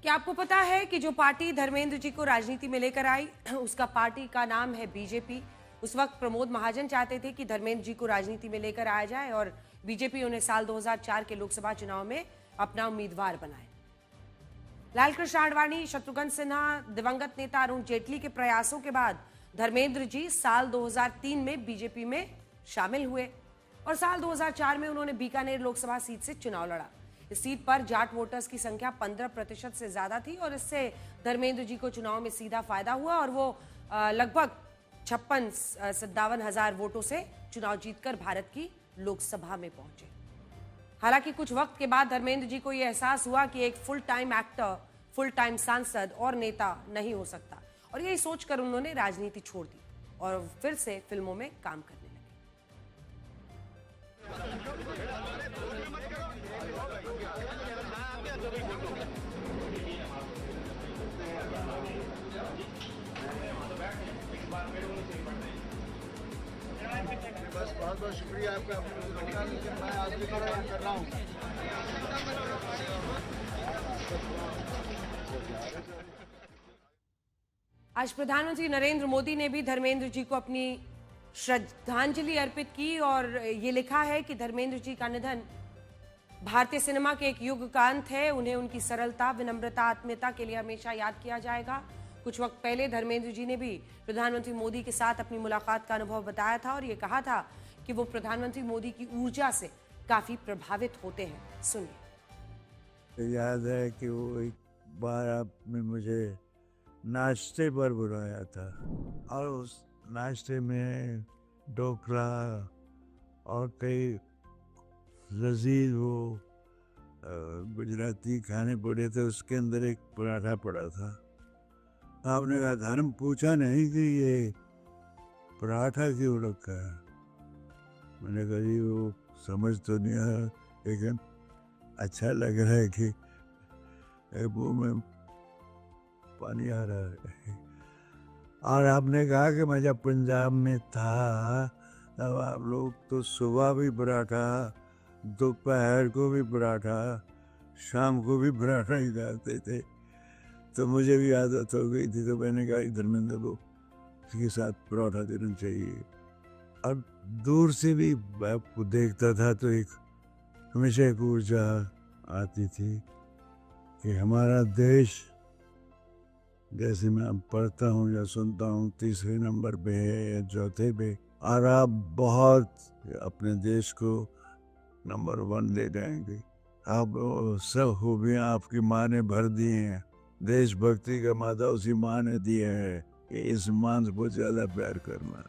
क्या आपको पता है कि जो पार्टी धर्मेंद्र जी को राजनीति में लेकर आई उसका पार्टी का नाम है बीजेपी। उस वक्त प्रमोद महाजन चाहते थे कि धर्मेंद्र जी को राजनीति में लेकर आया जाए और बीजेपी उन्हें साल 2004 के लोकसभा चुनाव में अपना उम्मीदवार बनाए। लालकृष्ण आडवाणी, शत्रुघ्न सिन्हा, दिवंगत नेता अरुण जेटली के प्रयासों के बाद धर्मेंद्र जी साल 2003 में बीजेपी में शामिल हुए और साल 2004 में उन्होंने बीकानेर लोकसभा सीट से चुनाव लड़ा। इस सीट पर जाट वोटर्स की संख्या 15% से ज्यादा थी और इससे धर्मेंद्र जी को चुनाव में सीधा फायदा हुआ और वो लगभग 56-57 हजार वोटों से चुनाव जीतकर भारत की लोकसभा में पहुंचे। हालांकि कुछ वक्त के बाद धर्मेंद्र जी को यह एहसास हुआ कि एक full time actor, full time सांसद और नेता नहीं हो सकता और यही सोचकर उन्होंने राजनीति छोड़ दी और फिर से फिल्मों में काम करने लगे। बस बहुत बहुत शुक्रिया आपका। मैं आज भी कर रहा हूँ। आज प्रधानमंत्री नरेंद्र मोदी ने भी धर्मेंद्र जी को अपनी श्रद्धांजलि अर्पित की और ये लिखा है कि धर्मेंद्र जी का निधन भारतीय सिनेमा के एक युग का अंत है। उन्हें उनकी सरलता, विनम्रता, आत्मीयता के लिए हमेशा याद किया जाएगा। कुछ वक्त पहले धर्मेंद्र जी ने भी प्रधानमंत्री मोदी के साथ अपनी मुलाकात का अनुभव बताया था और ये कहा था कि वो प्रधानमंत्री मोदी की ऊर्जा से काफी प्रभावित होते हैं। सुनिए। याद है कि वो एक बार आपने मुझे नाश्ते पर बुलाया था और उस नाश्ते में ढोकला और कई लजीज वो गुजराती खाने पड़े थे। उसके अंदर एक पराठा पड़ा था। आपने कहा, धर्म पूछा नहीं कि ये पराठा क्यों रखा है। मैंने कहा जी वो समझ तो नहीं आया लेकिन अच्छा लग रहा है कि मुंह में पानी आ रहा है। और आपने कहा कि मैं जब पंजाब में था तब आप लोग तो सुबह भी पराठा, दोपहर को भी पराठा, शाम को भी पराठा ही खाते थे। तो मुझे भी आदत हो गई थी। तो मैंने कहा धर्मेंद्र को इसके साथ पराठा देना चाहिए। और दूर से भी आपको देखता था तो एक हमेशा एक ऊर्जा आती थी कि हमारा देश, जैसे मैं पढ़ता हूँ या सुनता हूँ, तीसरे नंबर पे है या चौथे पे, और आप बहुत अपने देश को नंबर 1 ले जाएंगे। आप सब खूबियाँ आपकी माँ ने भर दी हैं। देशभक्ति का माता उसी माँ ने दिया है कि इस माँ को ज्यादा प्यार करना।